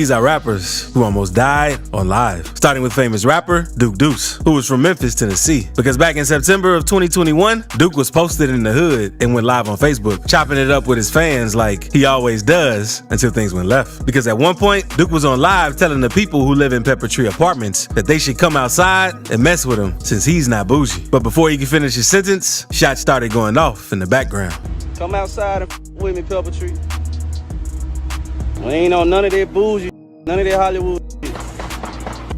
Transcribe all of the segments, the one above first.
These are rappers who almost died on live, starting with famous rapper Duke Deuce, who was from Memphis, Tennessee. Because back in September of 2021, Duke was posted in the hood and went live on Facebook, chopping it up with his fans like he always does until things went left. Because at one point, Duke was on live telling the people who live in Pepper Tree Apartments that they should come outside and mess with him since he's not bougie. But before he could finish his sentence, shots started going off in the background. Come outside and with me, Pepper Tree. We ain't on none of that bougie, none of that Hollywood shit.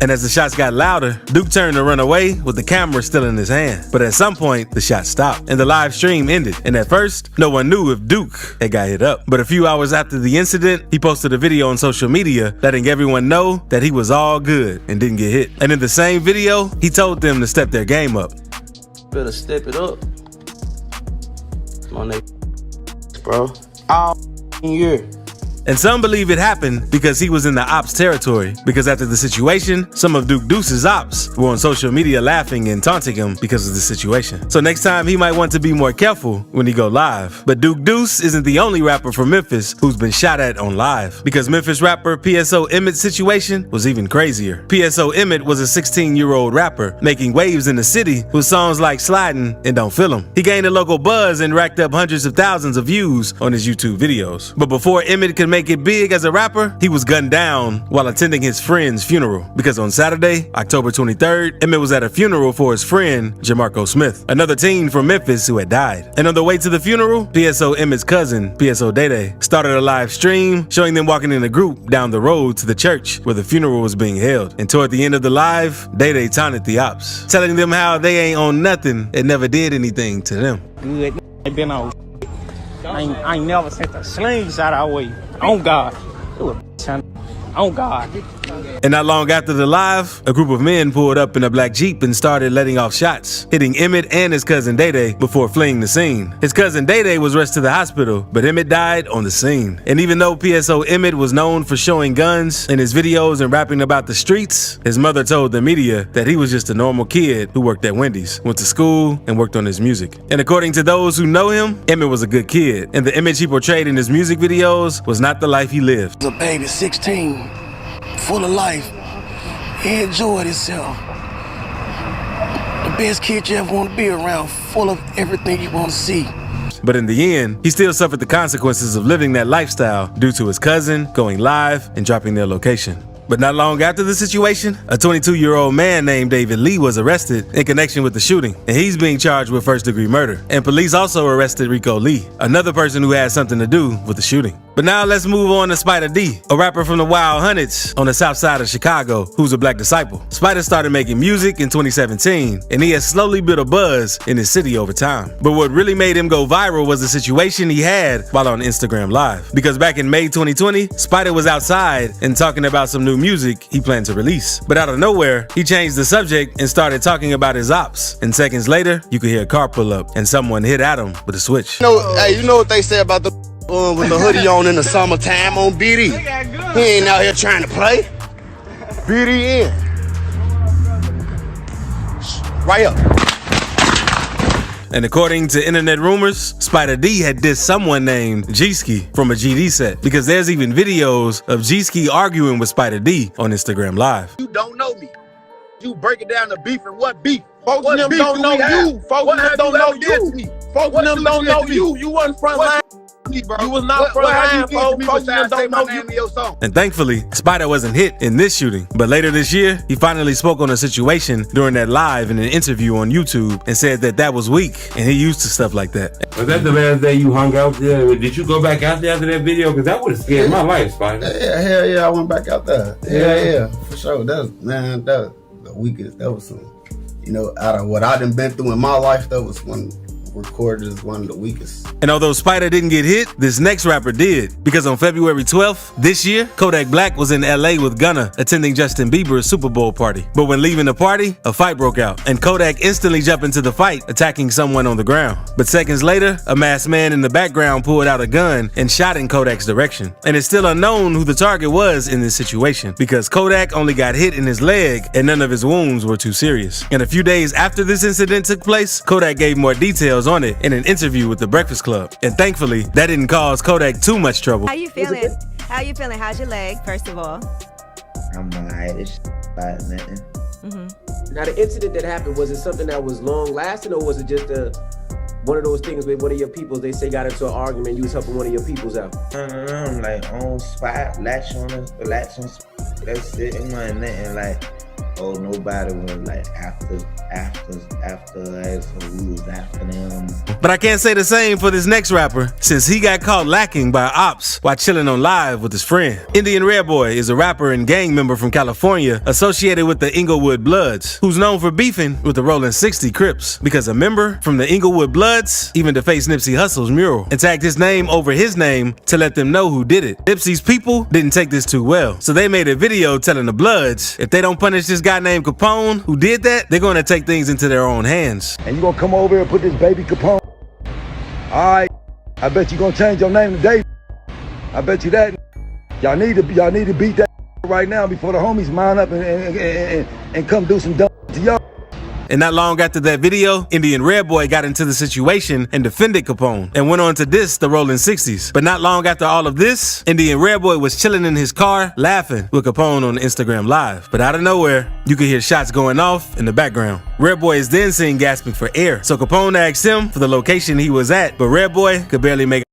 And as the shots got louder, Duke turned to run away with the camera still in his hand. But at some point, the shots stopped and the live stream ended. And at first, no one knew if Duke had got hit up. But a few hours after the incident, he posted a video on social media letting everyone know that he was all good and didn't get hit. And in the same video, he told them to step their game up. Better step it up. Come on, bro. All year. And some believe it happened because he was in the ops territory. Because after the situation, some of Duke Deuce's ops were on social media laughing and taunting him because of the situation. So next time he might want to be more careful when he go live. But Duke Deuce isn't the only rapper from Memphis who's been shot at on live. Because Memphis rapper PSO Emmett's situation was even crazier. PSO Emmett was a 16-year-old rapper making waves in the city with songs like Sliding and Don't Feel 'Em. He gained a local buzz and racked up hundreds of thousands of views on his YouTube videos. But before Emmett could make it big as a rapper, he was gunned down while attending his friend's funeral. Because on Saturday, October 23rd, Emmett was at a funeral for his friend, Jamarco Smith, another teen from Memphis who had died. And on the way to the funeral, PSO Emmett's cousin, PSO Day started a live stream showing them walking in a group down the road to the church where the funeral was being held. And toward the end of the live, Day taunted the ops, telling them how they ain't on nothing and never did anything to them. Good, been on. I ain't never sent a slingshot our way. On God. On God. And not long after the live, a group of men pulled up in a black Jeep and started letting off shots, hitting Emmett and his cousin Day before fleeing the scene. His cousin Day was rushed to the hospital, but Emmett died on the scene. And even though PSO Emmett was known for showing guns in his videos and rapping about the streets, his mother told the media that he was just a normal kid who worked at Wendy's, went to school, and worked on his music. And according to those who know him, Emmett was a good kid, and the image he portrayed in his music videos was not the life he lived. A baby, 16. Full of life. He enjoyed himself. The best kid you ever want to be around, full of everything you want to see. But in the end, he still suffered the consequences of living that lifestyle due to his cousin going live and dropping their location. But not long after the situation, a 22-year-old man named David Lee was arrested in connection with the shooting, and he's being charged with first-degree murder. And police also arrested Rico Lee, another person who had something to do with the shooting. But now let's move on to Spider D, a rapper from the Wild Hundreds on the south side of Chicago, who's a black disciple. Spider started making music in 2017, and he has slowly built a buzz in his city over time. But what really made him go viral was the situation he had while on Instagram Live. Because back in May 2020, Spider was outside and talking about some new music he planned to release. But out of nowhere, he changed the subject and started talking about his ops. And seconds later, you could hear a car pull up and someone hit at him with a switch. Hey, you know what they say about the with the hoodie on in the summertime on BD? He ain't out here trying to play. BD in. Right up. And according to internet rumors, Spider D had dissed someone named G-Ski from a GD set, because there's even videos of G-Ski arguing with Spider D on Instagram Live. You don't know me. You break it down to beef and what beef? Folks them don't know you. Folks them don't know you. Folks them don't know you. You wasn't front line. You was not front line, folks. Folks them don't know you. And thankfully, Spider wasn't hit in this shooting. But later this year, he finally spoke on a situation during that live in an interview on YouTube and said that that was weak and he used to stuff like that. Was that the last day you hung out there? Did you go back out there after that video? Because that would have scared my life, Spider. Yeah, hell yeah, I went back out there. Yeah, for sure. That was the weakest. That was some, out of what I done been through in my life, that was one recorded as one of the weakest. And although Spider didn't get hit, this next rapper did. Because on February 12th this year, Kodak Black was in LA with Gunna attending Justin Bieber's Super Bowl party. But when leaving the party, a fight broke out, and Kodak instantly jumped into the fight, attacking someone on the ground. But seconds later, a masked man in the background pulled out a gun and shot in Kodak's direction. And it's still unknown who the target was in this situation, because Kodak only got hit in his leg and none of his wounds were too serious. And a few days after this incident took place, Kodak gave more details on it in an interview with The Breakfast Club. And thankfully, that didn't cause Kodak too much trouble. How you feeling? How you feeling? How's your leg, first of all? I'm alright. It's about nothing. Now, the incident that happened, was it something that was long lasting, or was it just one of those things with one of your peoples? They say got into an argument, you was helping one of your peoples out. No, I'm like on spot, latch on. That's it. It wasn't nothing like, oh, nobody was like after us, so we was after them. But I can't say the same for this next rapper, since he got caught lacking by ops while chilling on live with his friend. Indian Red Boy is a rapper and gang member from California associated with the Inglewood Bloods, who's known for beefing with the Rolling 60 Crips, because a member from the Inglewood Bloods even defaced Nipsey Hussle's mural and tagged his name over his name to let them know who did it. Nipsey's people didn't take this too well, so they made a video telling the Bloods if they don't punish this guy named Capone who did that, they're going to take things into their own hands. And you gonna come over here and put this baby Capone? Alright, I bet you gonna change your name today. I bet you that. Y'all need to beat that right now before the homies mount up and come do some dumb to y'all. And not long after that video, Indian Red Boy got into the situation and defended Capone and went on to diss the Rolling 60s. But not long after all of this, Indian Red Boy was chilling in his car laughing with Capone on Instagram Live. But out of nowhere, you could hear shots going off in the background. Red Boy is then seen gasping for air. So Capone asked him for the location he was at, but Red Boy could barely make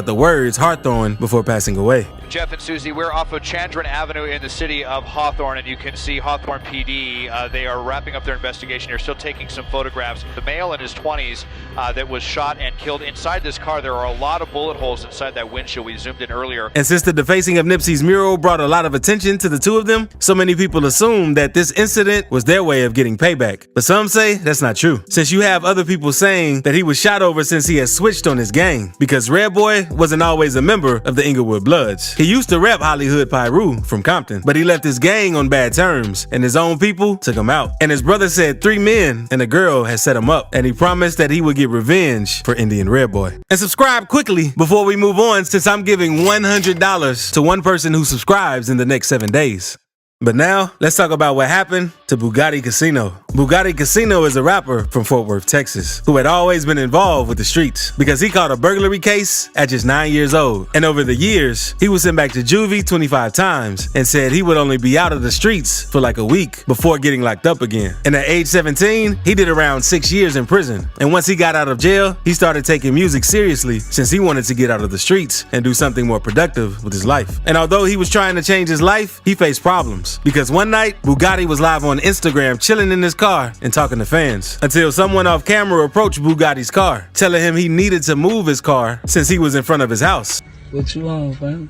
the words Hawthorne before passing away. Jeff and Susie, we're off of Chandran Avenue in the city of Hawthorne, and you can see Hawthorne PD. They are wrapping up their investigation. They're still taking some photographs. The male in his 20s that was shot and killed inside this car. There are a lot of bullet holes inside that windshield. We zoomed in earlier. And since the defacing of Nipsey's mural brought a lot of attention to the two of them, so many people assume that this incident was their way of getting payback. But some say that's not true, since you have other people saying that he was shot over since he had switched on his gang, because Red Boy wasn't always a member of the Inglewood Bloods. He used to rep Hollywood Pyru from Compton, but he left his gang on bad terms, and his own people took him out. And his brother said 3 men and a girl had set him up, and he promised that he would get revenge for Indian Red Boy. And subscribe quickly before we move on, since I'm giving $100 to one person who subscribes in the next 7 days. But now, let's talk about what happened to Bugatti Casino. Bugatti Casino is a rapper from Fort Worth, Texas, who had always been involved with the streets because he caught a burglary case at just 9 years old. And over the years, he was sent back to juvie 25 times and said he would only be out of the streets for like a week before getting locked up again. And at age 17, he did around 6 years in prison. And once he got out of jail, he started taking music seriously since he wanted to get out of the streets and do something more productive with his life. And although he was trying to change his life, he faced problems. Because one night, Bugatti was live on Instagram chilling in his car and talking to fans, until someone off camera approached Bugatti's car, telling him he needed to move his car since he was in front of his house. What you on, fam?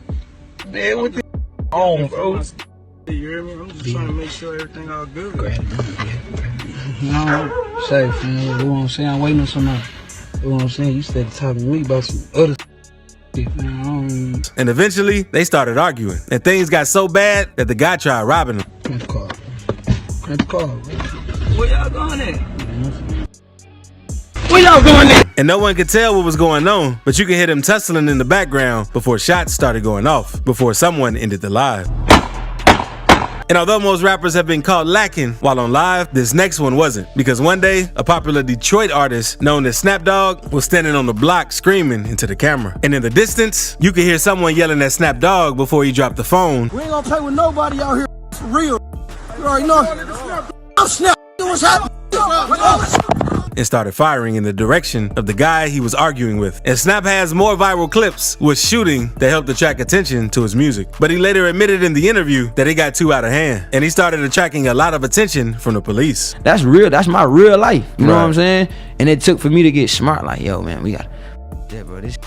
Man, what the on, bro? You hear me? I'm just trying to make sure everything all good. No, safe, man. You know what I'm saying? I'm waiting on somebody. You know what I'm saying? You started talking to me about some other and eventually, they started arguing, and things got so bad that the guy tried robbing him. Where y'all going at? Where y'all going at? And no one could tell what was going on, but you could hear them tussling in the background before shots started going off, before someone ended the live. And although most rappers have been caught lacking while on live, this next one wasn't. Because one day, a popular Detroit artist known as Snap Dogg was standing on the block screaming into the camera. And in the distance, you could hear someone yelling at Snap Dogg before he dropped the phone. We ain't gonna play with nobody out here for real. You already know. I'm Snap. What's happening? And started firing in the direction of the guy he was arguing with. And Snap has more viral clips with shooting that helped attract attention to his music. But he later admitted in the interview that it got too out of hand, and he started attracting a lot of attention from the police. That's real. That's my real life. You know what I'm saying? And it took for me to get smart. Like, yo, man, we got, yeah, bro, this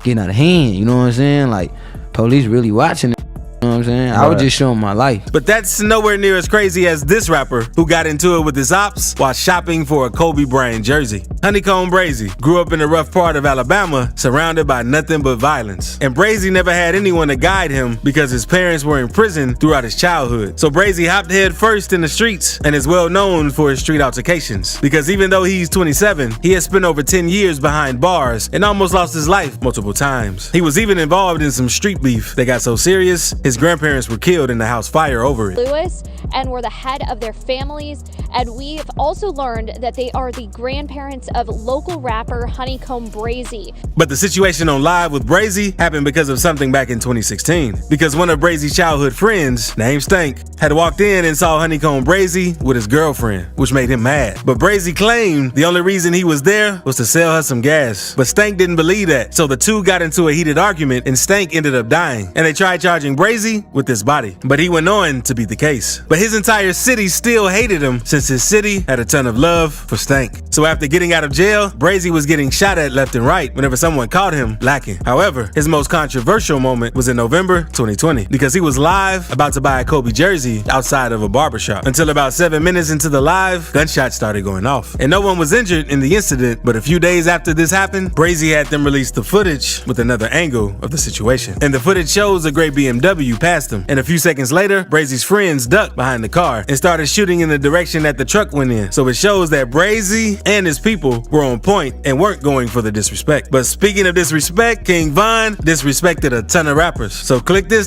getting out of hand. You know what I'm saying? Like, police really watching it. You know what I'm saying? I was just showing my life. But that's nowhere near as crazy as this rapper who got into it with his ops while shopping for a Kobe Bryant jersey. Honeycomb Brazy grew up in a rough part of Alabama, surrounded by nothing but violence. And Brazy never had anyone to guide him because his parents were in prison throughout his childhood. So Brazy hopped head first in the streets and is well known for his street altercations. Because even though he's 27, he has spent over 10 years behind bars and almost lost his life multiple times. He was even involved in some street beef that got so serious, his grandparents were killed in the house fire over it. Lewis and were the head of their families And we've also learned that they are the grandparents of local rapper Honeycomb Brazy. But the situation on Live with Brazy happened because of something back in 2016. Because one of Brazy's childhood friends, named Stank, had walked in and saw Honeycomb Brazy with his girlfriend, which made him mad. But Brazy claimed the only reason he was there was to sell her some gas. But Stank didn't believe that, so the two got into a heated argument and Stank ended up dying. And they tried charging Brazy with his body. But he went on to be the case. But his entire city still hated him since his city had a ton of love for Stank. So after getting out of jail, Brazy was getting shot at left and right whenever someone caught him lacking. However, his most controversial moment was in November 2020 because he was live about to buy a Kobe jersey outside of a barbershop. Until about 7 minutes into the live, gunshots started going off. And no one was injured in the incident, but a few days after this happened, Brazy had them release the footage with another angle of the situation. And the footage shows a gray BMW past him. And a few seconds later, Brazy's friends ducked behind the car and started shooting in the direction that the truck went in. So it shows that Brazy and his people were on point and weren't going for the disrespect. But speaking of disrespect, King Von disrespected a ton of rappers. So click this